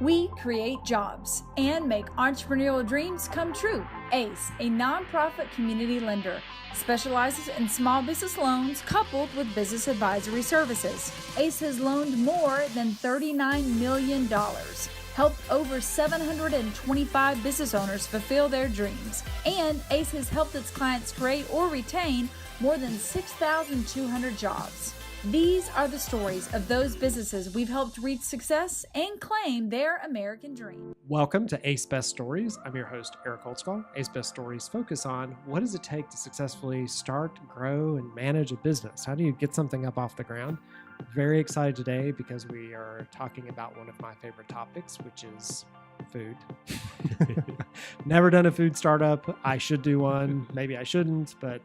We create jobs and make entrepreneurial dreams come true. ACE, a nonprofit community lender, specializes in small business loans coupled with business advisory services. ACE has loaned more than $39 million, helped over 725 business owners fulfill their dreams, and ACE has helped its clients create or retain more than 6,200 jobs. These are the stories of those businesses we've helped reach success and claim their American dream. Welcome to Ace Best Stories. I'm your host, Eric Holtzgall. Ace Best Stories focus on what does it take to successfully start, grow, and manage a business? How do you get something up off the ground? Very excited today because we are talking about one of my favorite topics, which is food. Never done a food startup. I should do one. Maybe I shouldn't, but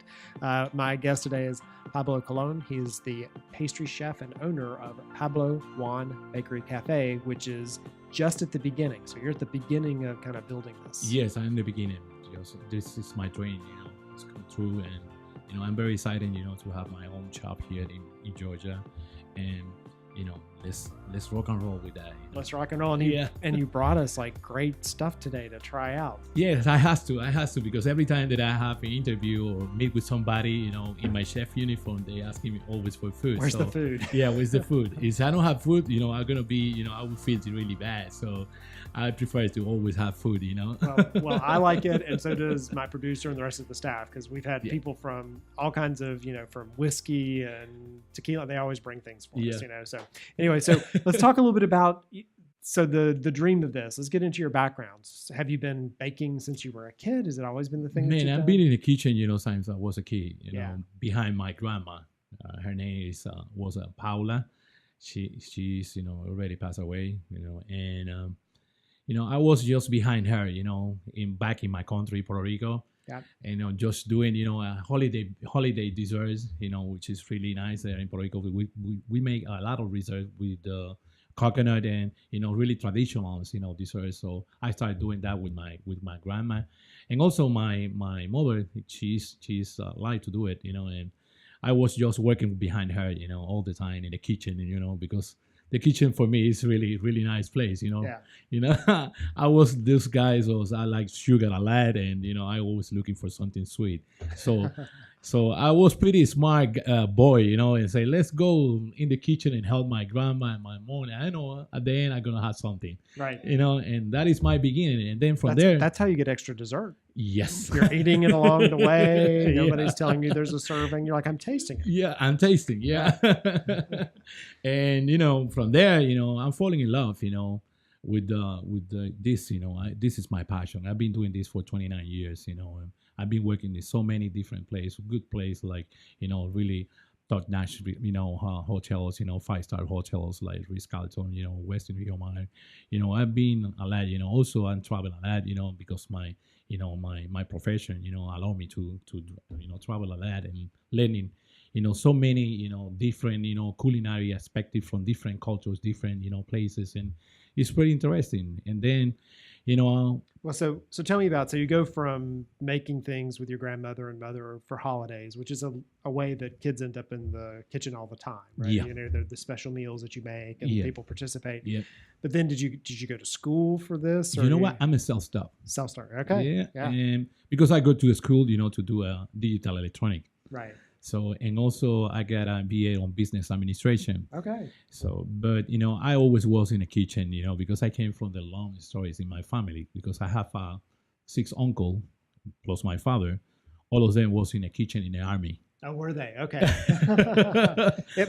my guest today is Pablo Colon. He is the pastry chef and owner of Pablo Juan Bakery Cafe, which is just at the beginning. So you're at the beginning of kind of building this. Yes, I'm in the beginning. This is my dream, it's come true. And, I'm very excited, to have my own shop here in Georgia. And, let's rock and roll with that. Let's rock and roll. And you brought us like great stuff today to try out. Yes, I have to because every time that I have an interview or meet with somebody, in my chef uniform, they asking me always for food. Where's the food? Yeah, where's the food? If I don't have food, I'm gonna be, I would feel really bad. So I prefer to always have food, Well, I like it, and so does my producer and the rest of the staff, because we've had people from all kinds of, from whiskey and tequila. They always bring things for us, So anyway, so let's talk a little bit about the dream of this. Let's get into your backgrounds. Have you been baking since you were a kid? Has it always been the thing? Man, I've been in the kitchen, since I was a kid. Behind my grandma. Her name was Paula. She's already passed away. And I was just behind her. Back in my country, Puerto Rico. Yeah. And just doing holiday desserts. Which is really nice there in Puerto Rico. We make a lot of desserts with coconut and really traditional desserts. So I started doing that with my grandma, and also my mother. She's like to do it. And I was just working behind her. All the time in the kitchen. Because the kitchen for me is really, really nice place, I was this guy, so I like sugar a lot, and I always looking for something sweet. So I was pretty smart boy, and say, let's go in the kitchen and help my grandma and my mom. I know at the end I'm gonna have something, right? And that is my beginning. And then from there, that's how you get extra dessert. Yes, you're eating it along the way. Nobody's telling you there's a serving. You're like, I'm tasting it. Yeah, I'm tasting. Yeah, and from there, I'm falling in love. With this. This is my passion. I've been doing this for 29 years. And I've been working in so many different places, good places like really top-notch, hotels, 5-star hotels like Ritz-Carlton, Westin Rio Mar. I've been a lot. Also I'm traveling a lot. Because my my profession, allow me to travel a lot and learning, so many, different, culinary aspects from different cultures, different, places, and it's pretty interesting. And then, well, so tell me about, so you go from making things with your grandmother and mother for holidays, which is a way that kids end up in the kitchen all the time, right? Yeah. They're the special meals that you make and people participate. Yeah. But then did you go to school for this? Or what? I'm a self-start. Self-start. Okay. Yeah. And because I go to a school, to do a digital electronic. Right. So, and also I got a BA on business administration. Okay. So, but, I always was in the kitchen, because I came from the long stories in my family, because I have 6 uncles plus my father. All of them was in the kitchen in the army. Oh, were they? Okay.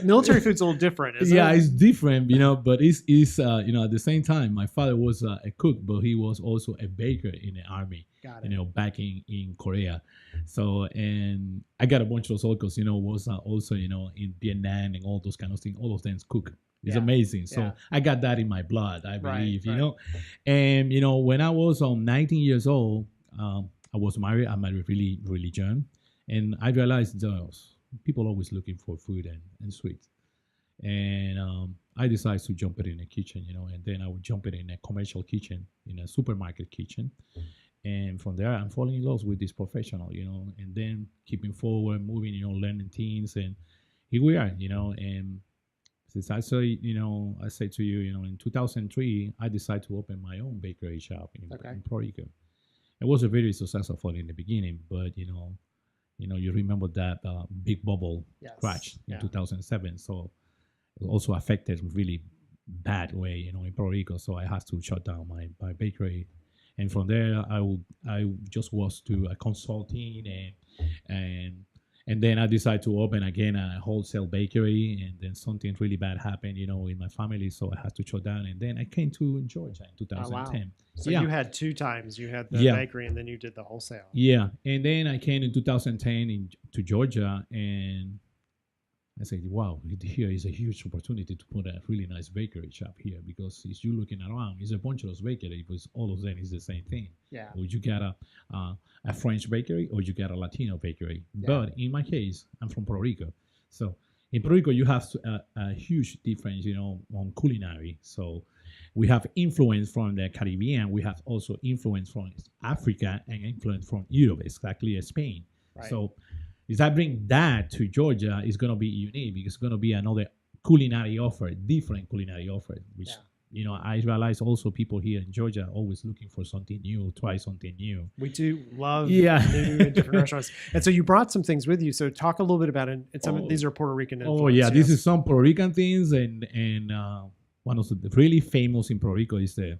Military food's a little different, isn't it? Yeah, it's different, but it's at the same time, my father was a cook, but he was also a baker in the army. Got it. Back in Korea. So, and I got a bunch of uncles, was also, in Vietnam and all those kind of things. All of them cook. It's amazing. So I got that in my blood, I believe, And, when I was 19 years old, I was married. I married really, really young. And I realized people always looking for food and sweets. And I decided to jump it in the kitchen, and then I would jump it in a commercial kitchen, in a supermarket kitchen. And from there, I'm falling in love with this professional, and then keeping forward, moving, learning things. And here we are, and Since I say, I say to you, in 2003, I decided to open my own bakery shop in Puerto Rico. It was a very successful in the beginning, but you remember that big bubble crash in 2007, so it also affected really bad way, in Puerto Rico. So I had to shut down my bakery, and from there I just was to a consulting and then I decided to open again a wholesale bakery, and then something really bad happened, in my family, so I had to shut down. And then I came to Georgia in 2010. Wow. So you had two times. You had the bakery, and then you did the wholesale. Yeah, and then I came in 2010 to Georgia, and I said, wow, here is a huge opportunity to put a really nice bakery shop here, because if you're looking around, it's a bunch of those bakeries, but all of them is the same thing. Yeah. Or you got a French bakery, or you got a Latino bakery. Yeah. But in my case, I'm from Puerto Rico. So in Puerto Rico, you have a huge difference, on culinary. So we have influence from the Caribbean. We have also influence from Africa and influence from Europe, exactly as Spain. Right. So if I bring that to Georgia, it's going to be unique, because it's going to be another culinary offer, different culinary offer, which, I realize also people here in Georgia are always looking for something new, try something new. We do love new and different restaurants. And so you brought some things with you. So talk a little bit about it. And some of these are Puerto Rican influence. Oh, yeah. This is some Puerto Rican things. And one of the really famous in Puerto Rico is the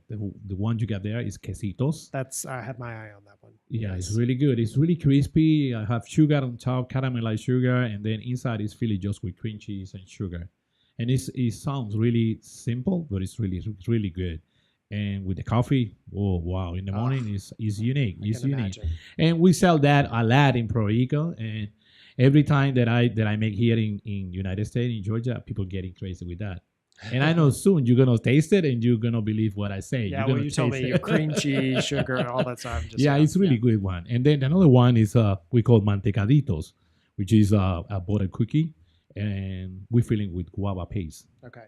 one you got there is quesitos. I had my eye on that one. Yeah, yes. It's really good. It's really crispy. I have sugar on top, caramelized sugar, and then inside is filled just with cream cheese and sugar. And it sounds really simple, but it's really good. And with the coffee, oh wow! In the morning, is unique. It's unique. Imagine. And we sell that a lot in Puerto Rico. And every time that I make here in United States, in Georgia, people getting crazy with that. And I know soon you're gonna taste it and you're gonna believe what I say. Yeah, you told me your cream cheese, sugar, and all that stuff. It's really good one. And then another one is we call mantecaditos, which is a butter cookie, and we fill it with guava paste. Okay.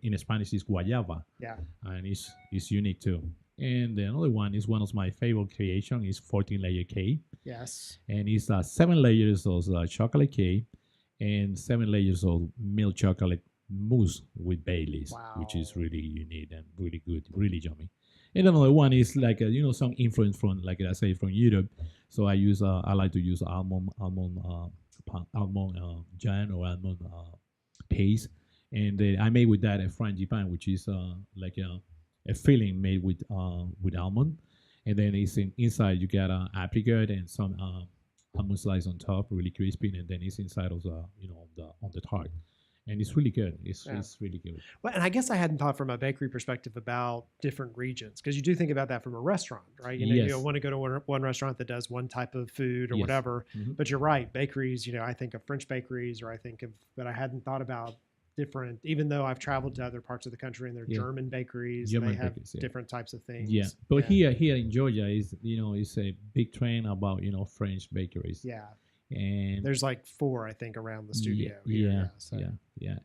In Spanish is guayaba. Yeah. And it's unique too. And the another one is one of my favorite creation is 14-layer cake. Yes. And it's 7 layers of chocolate cake and 7 layers of milk chocolate mousse with Baileys, which is really unique and really good, really yummy. And another one is like some influence from, like I say, from Europe. So I like to use almond jam or almond paste, and I made with that a frangipane, which is like a filling made with almond, and then it's inside you get apricot and some almond slice on top, really crispy, and then it's inside of on the tart. And it's really good. It's really good. Well, and I guess I hadn't thought from a bakery perspective about different regions, because you do think about that from a restaurant, right? You want to go to one restaurant that does one type of food or whatever. Mm-hmm. But you're right, bakeries. I think of French bakeries, or but I hadn't thought about different. Even though I've traveled to other parts of the country, and they're German bakeries, and they have different types of things. Yeah, but here in Georgia is it's a big trend about French bakeries. Yeah. And there's like 4, I think, around the studio. Yeah.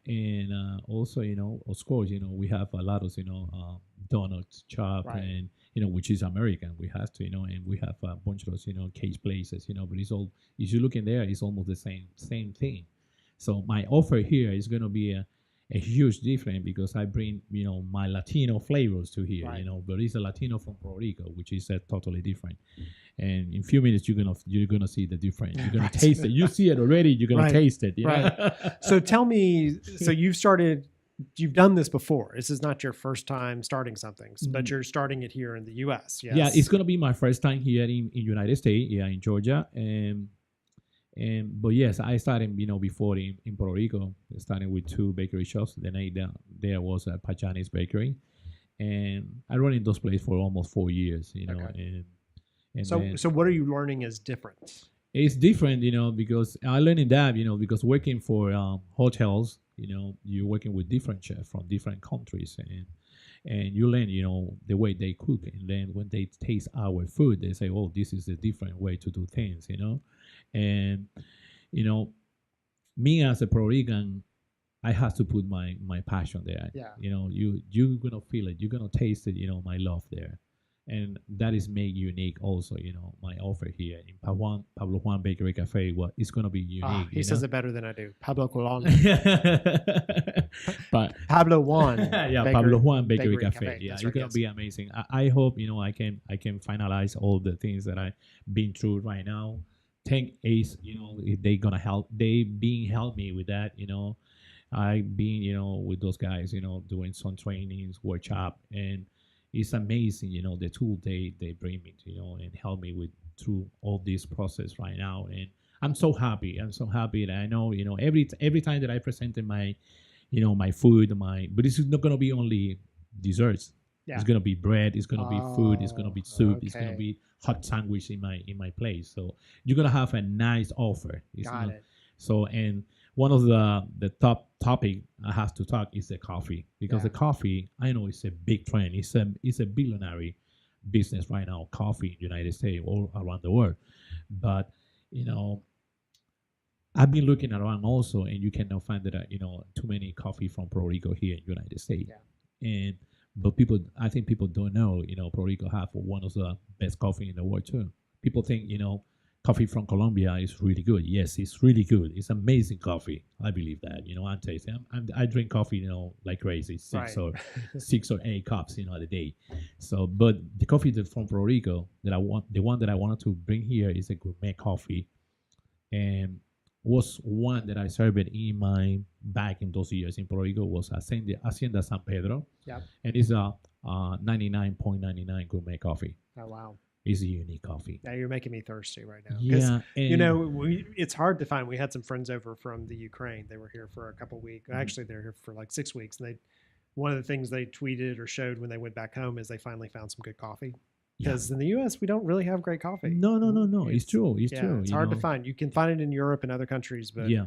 And also, of course, we have a lot of, donuts shop, and, which is American. We have to, and we have a bunch of those, cake places, but it's all, if you look in there, it's almost the same thing. So my offer here is going to be a huge difference, because I bring, my Latino flavors to here, but it's a Latino from Puerto Rico, which is totally different. And in a few minutes, you're gonna see the difference. You're gonna taste it. You see it already. You're gonna taste it. Right. So tell me. So you've done this before. This is not your first time starting something, but you're starting it here in the U.S. Yes? Yeah, it's gonna be my first time here in United States. Yeah, in Georgia. But yes, I started before in Puerto Rico, starting with 2 bakery shops. Then there was a Pachanis bakery, and I run in those places for almost 4 years. So what are you learning is different? It's different, because I learned that, because working for hotels, you're working with different chefs from different countries, and you learn, the way they cook. And then when they taste our food, they say, oh, this is a different way to do things, And, me as a Puerto Rican, I have to put my passion there. Yeah. You're going to feel it. You're going to taste it, my love there. And that is made unique also, my offer here in Pablo Juan Bakery Cafe, it's going to be unique. He says it better than I do. Pablo Colon. But Pablo Juan. Pablo Juan Bakery Cafe. Yeah, That's it's going to be amazing. I hope, I can finalize all the things that I've been through right now. Thank Ace, if they going to help. They being help me with that, I've been, with those guys, doing some trainings, workshop, and it's amazing, the tool they bring me to, and help me through all this process right now. And I'm so happy. I'm so happy that I know, every time that I presented my, my food, but it's not gonna be only desserts. Yeah. It's gonna be bread. It's gonna be food. It's gonna be soup. Okay. It's gonna be hot sandwich in my place. So you're gonna have a nice offer. Got it. So, and one of the top topic I have to talk is the coffee, because the coffee, I know it's a big trend. It's a billionaire business right now, coffee in the United States, all around the world. But, I've been looking around also, and you cannot find that, too many coffee from Puerto Rico here in the United States. Yeah. But I think people don't know, Puerto Rico have one of the best coffee in the world too. People think, coffee from Colombia is really good. Yes, it's really good. It's amazing coffee. I believe that. I'm tasting. I drink coffee, like crazy, six or 8 cups, a day. So, but the coffee from Puerto Rico the one that I wanted to bring here is a gourmet coffee, and was one that I served back in those years in Puerto Rico was Hacienda San Pedro. Yeah, and it's a 99.99 gourmet coffee. Oh wow. Is a unique coffee. Now you're making me thirsty right now. Yeah, it's hard to find. We had some friends over from the Ukraine. They were here for a couple weeks. Actually, they're here for like 6 weeks. And one of the things they tweeted or showed when they went back home is they finally found some good coffee. Because in the U.S. we don't really have great coffee. No. It's true. It's true. It's hard to find. You can find it in Europe and other countries, but yeah.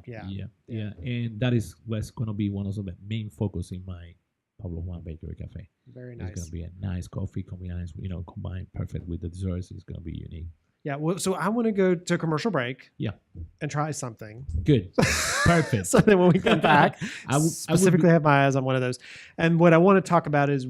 And that is what's going to be one of the main focus in my Pablo Juan Bakery Cafe. Very nice. It's going to be a nice coffee combined, combined perfect with the desserts. It's going to be unique. Yeah. Well, so I want to go to a commercial break. Yeah. And try something. Good. Perfect. So then when we come back, I specifically have my eyes on one of those. And what I want to talk about is,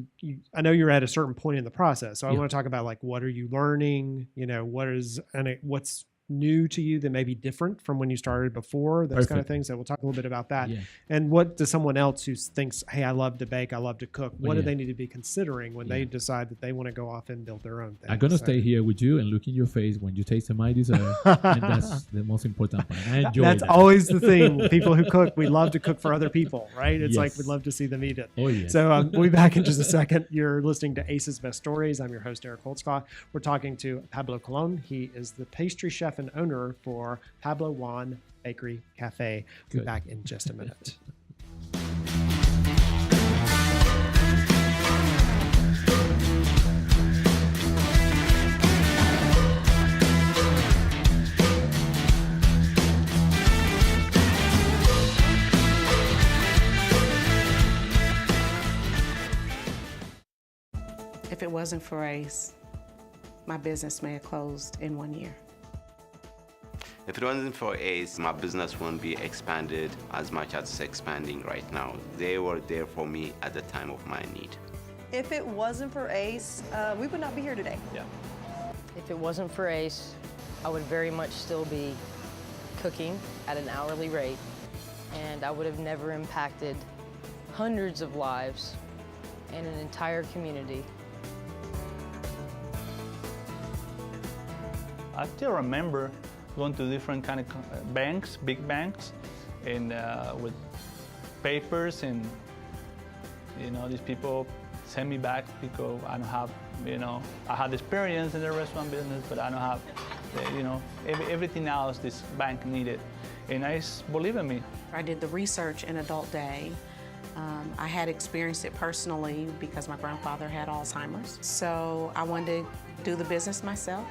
I know you're at a certain point in the process. So I want to talk about like, what are you learning? What's new to you that may be different from when you started before, those kind of things. So we'll talk a little bit about that. Yeah. And what does someone else who thinks, hey, I love to bake, I love to cook, what do they need to be considering when they decide that they want to go off and build their own thing? I'm going to stay here with you and look in your face when you taste my dessert. And that's the most important part. I enjoy That's always the thing. People who cook, we love to cook for other people, right? It's like we'd love to see them eat it. Oh, yeah. So we'll be back in just a second. You're listening to Ace's Best Stories. I'm your host, Eric Holtzclaw. We're talking to Pablo Colon. He is the pastry chef and owner for Pablo Juan Bakery Cafe. We'll be back in just a minute. If it wasn't for Ace, my business may have closed in 1 year. If it wasn't for Ace, my business wouldn't be expanded as much as it's expanding right now. They were there for me at the time of my need. If it wasn't for Ace, we would not be here today. Yeah. If it wasn't for Ace, I would very much still be cooking at an hourly rate, and I would have never impacted hundreds of lives and an entire community. I still remember going to different kind of banks, big banks, and with papers, and these people send me back because I don't have, I had experience in the restaurant business, but I don't have, everything else this bank needed, and I believe in me. I did the research in Adult Day. I had experienced it personally because my grandfather had Alzheimer's, so I wanted to do the business myself.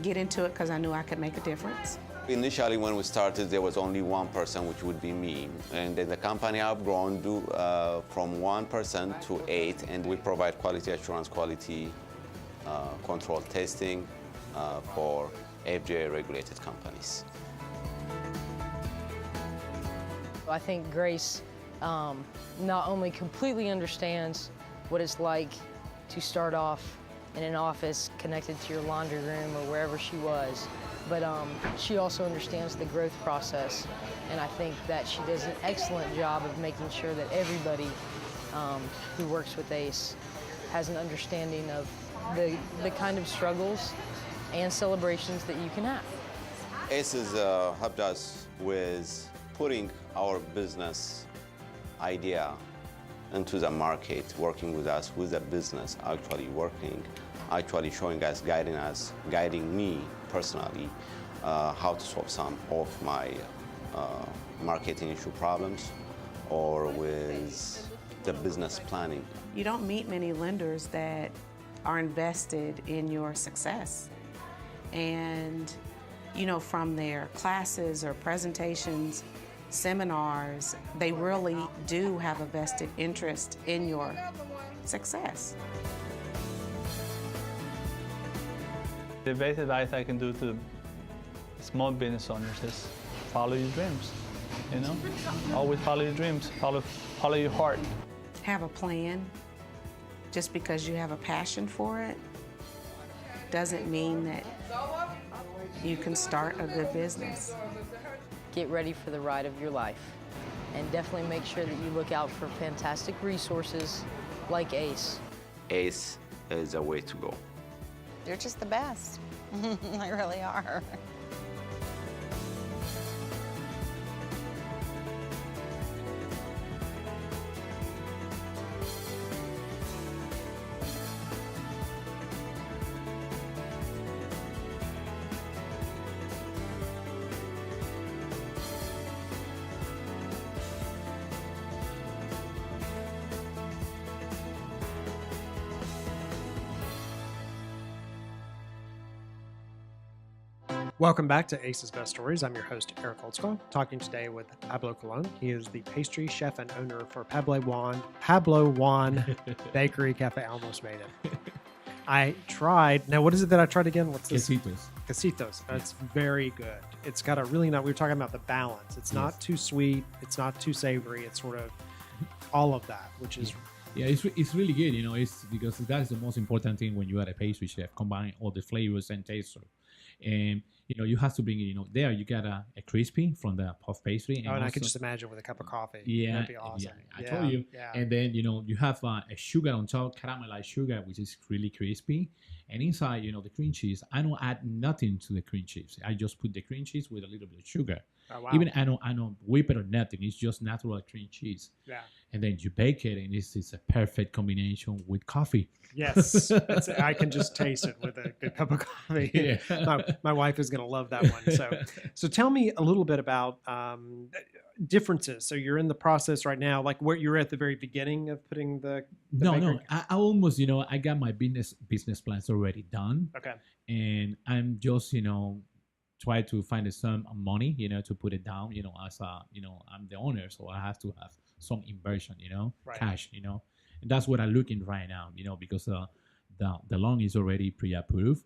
Get into it because I knew I could make a difference. Initially, when we started, there was only one person, which would be me. And then the company I've grown from 1% to 8, and we provide quality assurance, quality control testing for FDA-regulated companies. I think Grace not only completely understands what it's like to start off in an office connected to your laundry room or wherever she was. But she also understands the growth process, and I think that she does an excellent job of making sure that everybody who works with ACE has an understanding of the kind of struggles and celebrations that you can have. ACE has helped us with putting our business idea into the market, working with us with the business, actually showing us, guiding me personally, how to solve some of my marketing issue problems or with the business planning. You don't meet many lenders that are invested in your success. And, you know, from their classes or presentations, seminars, they really do have a vested interest in your success. The best advice I can do to small business owners is follow your dreams. You know, always follow your dreams, follow your heart. Have a plan. Just because you have a passion for it doesn't mean that you can start a good business. Get ready for the ride of your life, and definitely make sure that you look out for fantastic resources like ACE. ACE is the way to go. You're just the best. They really are. Welcome back to Ace's Best Stories. I'm your host, Eric Holtzclaw, talking today with Pablo Colon. He is the pastry chef and owner for Pablo Juan Bakery Cafe. I almost made it. I tried. Now, what is it that I tried again? What's this? Quesitos. That's very good. It's got a really nice, we were talking about the balance. It's not too sweet. It's not too savory. It's sort of all of that, which is... Yeah, it's really good, you know, it's because that is the most important thing when you are a pastry chef, combining all the flavors and taste. And, you know, you have to bring it, you know, there you got a crispy from the puff pastry. And I can just imagine with a cup of coffee. Yeah. That'd be awesome. Yeah, I told you. Yeah. And then, you know, you have a sugar on top, caramelized sugar, which is really crispy. And inside, you know, the cream cheese, I don't add nothing to the cream cheese. I just put the cream cheese with a little bit of sugar. Oh, wow. Even I don't whip it or nothing. It's just natural cream cheese. Yeah. And then you bake it, and this is a perfect combination with coffee. Yes, I can just taste it with a good cup of coffee. Yeah. My wife is going to love that one. So tell me a little bit about differences. So you're in the process right now, like where you're at the very beginning of putting the No, I almost, you know, I got my business plans already done. Okay. And I'm just, you know, try to find some money, you know, to put it down, you know, as a, you know, I'm the owner, so I have to have some inversion, you know, cash, you know, and that's what I'm looking right now, you know, because the loan is already pre-approved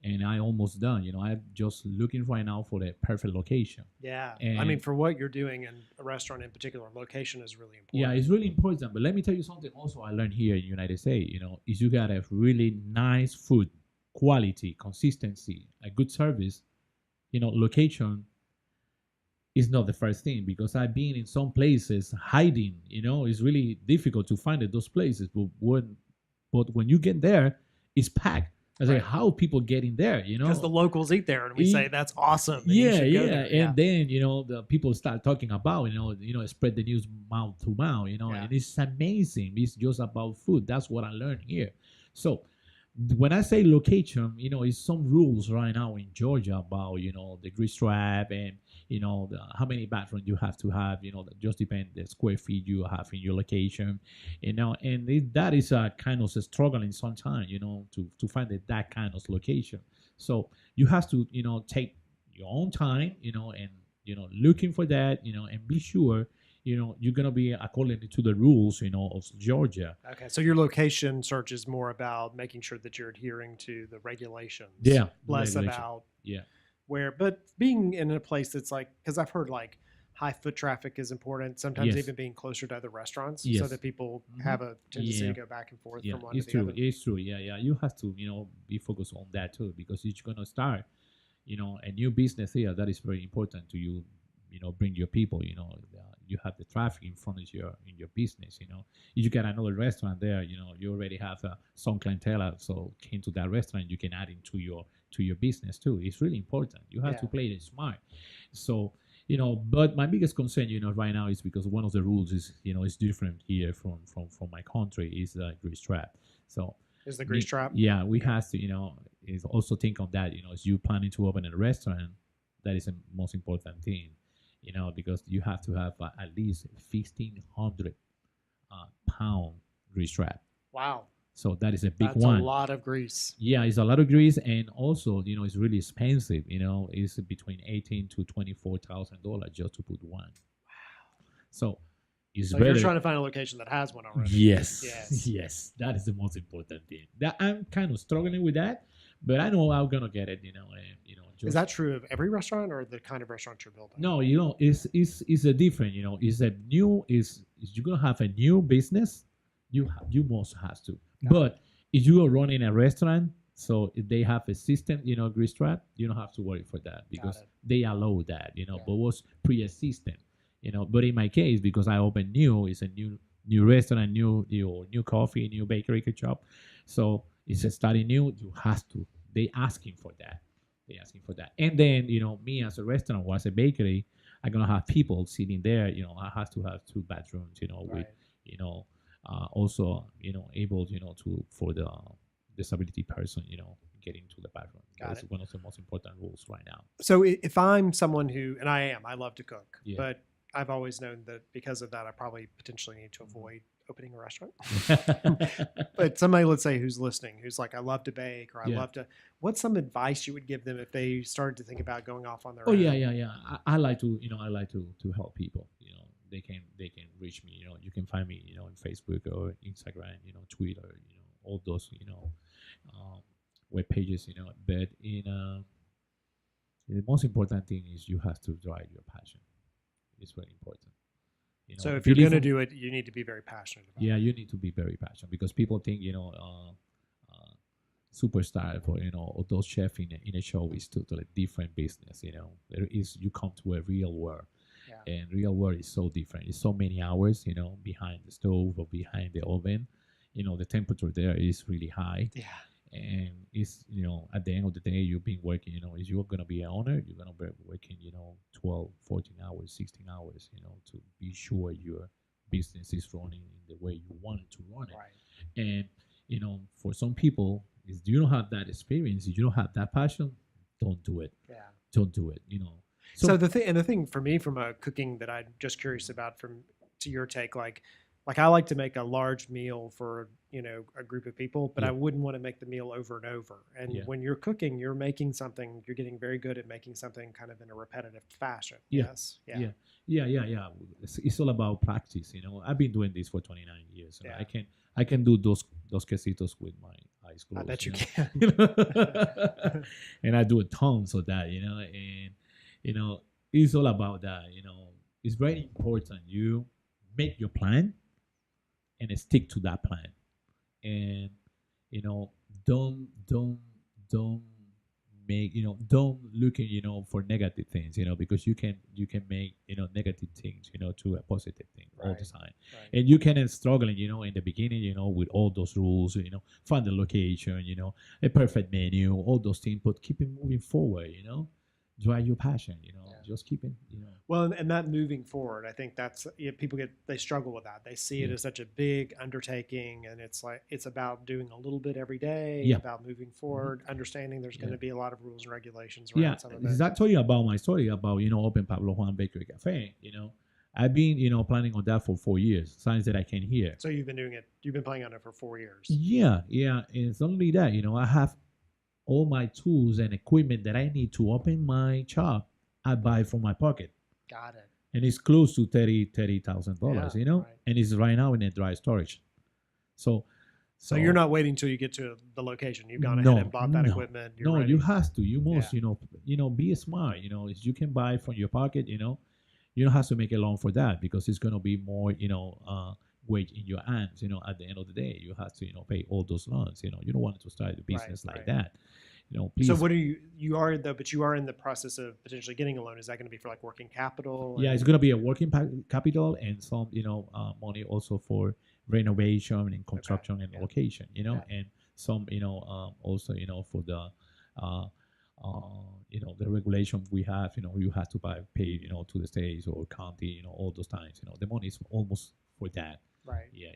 and I almost done, you know, I'm just looking right now for the perfect location. Yeah. And I mean, for what you're doing in a restaurant in particular, location is really important. Yeah, it's really important. But let me tell you something also I learned here in the United States, you know, is you got a really nice food, quality, consistency, a good service, you know, location is not the first thing, because I've been in some places hiding, you know, it's really difficult to find those places. But when you get there, it's packed. I say, how people get in there, you know? Because the locals eat there, and we say that's awesome. And yeah. And then, you know, the people start talking about, you know, spread the news mouth to mouth, you know, and it's amazing. It's just about food. That's what I learned here. So when I say location, you know, it's some rules right now in Georgia about, you know, the grease trap and, you know, how many bathrooms you have to have, you know, that just depends the square feet you have in your location, you know, and that is a kind of struggling sometimes, you know, to find that kind of location. So you have to, you know, take your own time, you know, and, you know, looking for that, you know, and be sure, you know, you're going to be according to the rules, you know, of Georgia. Okay. So your location search is more about making sure that you're adhering to the regulations. Yeah. Less about where, but being in a place that's like, because I've heard like high foot traffic is important. Sometimes Yes. even being closer to other restaurants so Yes. that people Mhm. have a tendency Yeah. to go back and forth Yeah, from one it's to the true. other. It's true. Yeah. You have to, be focused on that too, because if you're gonna start, a new business here, that is very important to you. Bring your people. You have the traffic in front of your business. If you get another restaurant there, you already have some clientele, so came to that restaurant, you can add into your business too. It's really important. You have to Yeah. play it smart. So. But my biggest concern, right now is because one of the rules is, it's different here from my country is the grease trap. So Is the grease trap? yeah, we have to, is also think of that, as you planning to open a restaurant, that is the most important thing, because you have to have at least 1,500 pound grease trap. Wow. So that is a big That's one. a lot of grease. Yeah, it's a lot of grease, and also, it's really expensive. It's between $18,000 to $24,000 just to put one. Wow. So it's So better. you're trying to find a location that has one already. Yes, Yes. yes, that is the most important thing. That I'm kind of struggling with that, but I know I'm gonna get it. Just, Is that true of every restaurant or the kind of restaurant you're building? no, it's a different. It's a new. Is you're gonna have a new business. You must have to. But if you are running a restaurant, so if they have a system, grease trap, you don't have to worry for that because they allow that, but was pre-existing, But in my case, because I opened new, it's a new restaurant, new coffee, new bakery shop, so it's a starting new. You have to. They asking for that. And then me as a restaurant or as a bakery, I'm gonna have people sitting there. I have to have 2 bathrooms. With also able to for the disability person getting to the bathroom. That's one of the most important rules right now. So if I'm someone who, and I love to cook, Yeah. but I've always known that because of that, I probably potentially need to avoid opening a restaurant. But somebody, let's say, who's listening, who's like, I love to bake, or I love to, what's some advice you would give them if they started to think about going off on their own? Yeah. I like to, to help people. They can reach me. You can find me, on Facebook or Instagram, Twitter, all those, web pages, But the most important thing is you have to drive your passion. It's very important. So if you're going to do it, you need to be very passionate about it. Yeah, you need to be very passionate because people think, superstar for, or those chefs in a show is totally different business. There is, you come to a real world. Yeah. And real world is so different. It's so many hours, behind the stove or behind the oven. The temperature there is really high. Yeah. And it's, at the end of the day, you've been working, is you're going to be an owner, you're going to be working, 12, 14 hours, 16 hours, to be sure your business is running in the way you want it to run it. Right. And, for some people, if you don't have that experience, if you don't have that passion, don't do it. Yeah. Don't do it, So the thing for me from a cooking that I'm just curious about to your take, like I like to make a large meal for, a group of people, but I wouldn't want to make the meal over and over. And when you're cooking, you're making something, you're getting very good at making something kind of in a repetitive fashion. Yeah. Yes. Yeah. It's all about practice. I've been doing this for 29 years. And I can do those quesitos with my eyes closed. I bet you can. And I do tons of that, and it's all about that. It's very important you make your plan and stick to that plan, and don't make don't look at for negative things because you can make negative things to a positive thing all the time. And you can struggling in the beginning with all those rules, find the location, a perfect menu, all those things, but keep it moving forward, drive your passion, just keep it, Well, and that moving forward, I think that's, people they struggle with that. They see it as such a big undertaking, and it's about doing a little bit every day, about moving forward, understanding there's going to be a lot of rules and regulations around some of it. I told you about my story about, open Pablo Juan Bakery Cafe, I've been, planning on that for 4 years, since that I came here. So you've been planning on it for 4 years. Yeah. And it's only that, I have all my tools and equipment that I need to open my shop, I buy from my pocket. Got it. And it's close to $30,000, and it's right now in a dry storage. So you're not waiting till you get to the location. You've gone ahead and bought that equipment. You have to. You must, be smart. You can buy from your pocket, you don't have to make a loan for that because it's going to be more, weight in your hands. At the end of the day, you have to, pay all those loans. You don't want to start a business like that. Please. So what are you are though, but you are in the process of potentially getting a loan. Is that going to be for like working capital? Yeah, it's going to be a working capital and some, money also for renovation and construction and location, and some, also, for the, the regulation we have, you have to pay, to the states or county, all those times, the money is almost for that. Right. Yeah.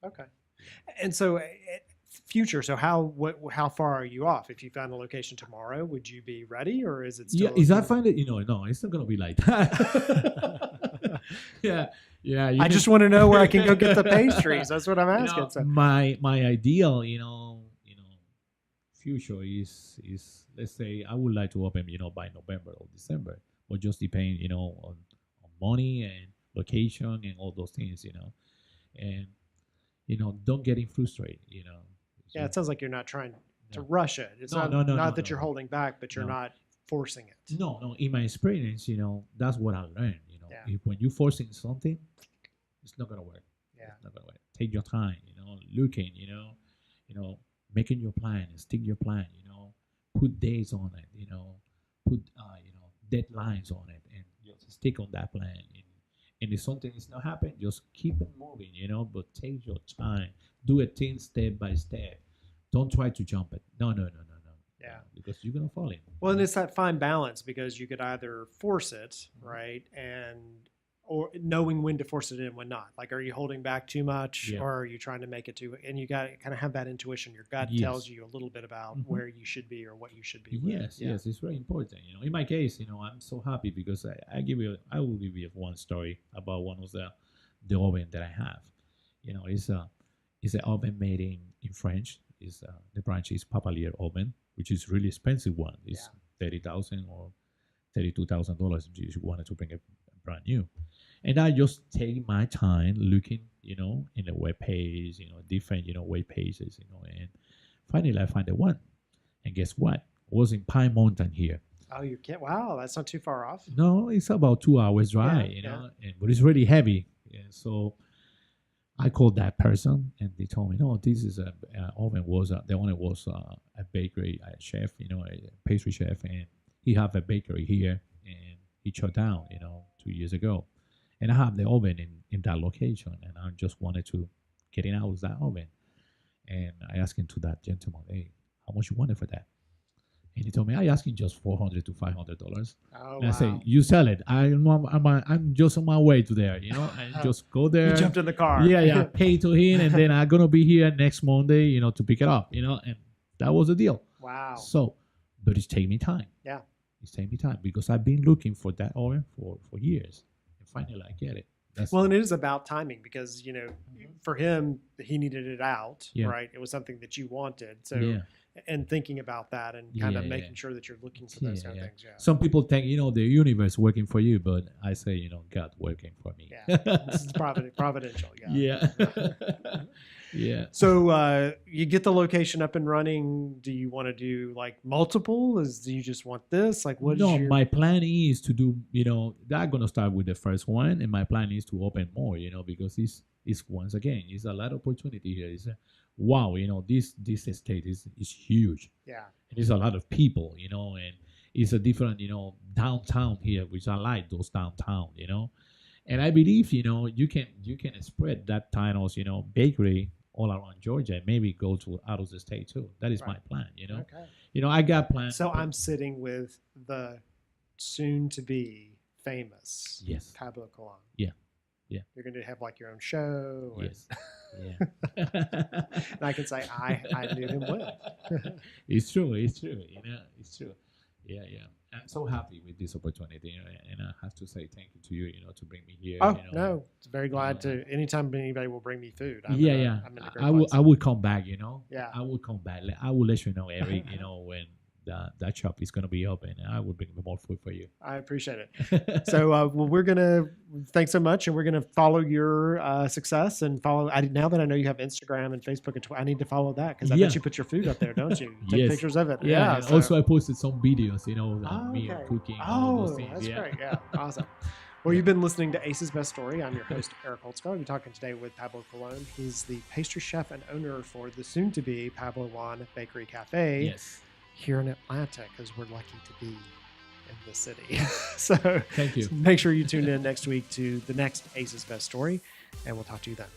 Okay. And so future, so how far are you off? If you found a location tomorrow, would you be ready, or is it still? Yeah, is I find it, no, it's not going to be like that. Yeah. I just want to know where I can go get the pastries. That's what I'm asking. So. My ideal, future is let's say I would like to open, by November or December, but just depend, on money and location and all those things, and don't getting frustrated, Yeah, it sounds like you're not trying to rush it. It's not that you're holding back, but you're not forcing it. No. In my experience, that's what I learned. When you're forcing something, it's not gonna work. Yeah, it's not gonna work. Take your time. Looking. Making your plan and stick your plan. Put days on it. Put deadlines on it, and just stick on that plan. And if something is not happening, just keep it moving. But take your time. Do it thing step by step. Don't try to jump it. No. Yeah. Because you're going to fall in. Well, and it's that fine balance because you could either force it, right, or knowing when to force it in, when not. Like, are you holding back too much, or are you trying to make it too? And you got to kind of have that intuition. Your gut tells you a little bit about where you should be or what you should be. Yes, it's very important. In my case, I'm so happy because I will give you one story about one of the oven that I have. It's an oven made in French. The branch is Papalier oven, which is really expensive one. It's $30,000 or $32,000 if you wanted to bring a brand new. And I just take my time looking, in the web page, different, web pages, and finally I find the one. And guess what? It was in Pine Mountain here. Oh, you can't. Wow, that's not too far off. No, it's about 2 hours drive, but it's really heavy. Yeah, so I called that person, and they told me, no, this is the owner was a bakery chef, a pastry chef, and he have a bakery here, and he shut down, 2 years ago, and I have the oven in that location, and I just wanted to get in out of that oven, and I asked him to that gentleman, hey, how much you wanted for that? And he told me, I asking just $400 to $500. And I say, you sell it. I'm just on my way to there, and just go there. You jumped in the car. Yeah, pay to him, and then I'm going to be here next Monday, to pick it up, and that was the deal. Wow. So, but it's taking me time. Yeah. It's taking me time because I've been looking for that oven for years. And finally, I get it. And it is about timing because, for him, he needed it out, right? It was something that you wanted. So, and thinking about that and kind of making sure that you're looking for those kind of things. Yeah. Some people think, the universe working for you, but I say, God working for me. Yeah. This is providential. Yeah. Yeah. So you get the location up and running. Do you want to do like multiple? Do you just want this? Like what? No, my plan is to do, I'm going to start with the first one. And my plan is to open more, because it's once again, it's a lot of opportunity here. It's wow, this estate is huge. Yeah. And there's a lot of people, and it's a different, downtown here, which I like those downtown, And I believe, you can spread that titles, bakery all around Georgia and maybe go to out of the state too. That is my plan, Okay. I got plans. So I'm sitting with the soon to be famous Pablo Colon. Yeah. You're going to have like your own show. Yes. Yeah. And I can say I knew him well. It's true. It's true. It's true. Yeah. I'm so happy with this opportunity, and I have to say thank you to you, to bring me here. Oh no, it's very glad to. Anytime anybody will bring me food, I'm in a great place. I will come back. Yeah, I will come back. I will let you know, Eric. when that shop is going to be open, and I will bring more food for you. I appreciate it. So, we're gonna thanks so much, and we're gonna follow your success and follow. Now that I know you have Instagram and Facebook and Twitter, I need to follow that because I bet you put your food up there, don't you? Take pictures of it. Yeah. And also, I posted some videos, me cooking. Oh, those things. that's great. Yeah, awesome. Well, you've been listening to Ace's Best Story. I'm your host, Eric Holtzgar. We're talking today with Pablo Colon. He's the pastry chef and owner for the soon-to-be Pablo Juan Bakery Cafe here in Atlanta, because we're lucky to be in the city. So thank you. Make sure you tune in next week to the next Ace's Best Story, and we'll talk to you then.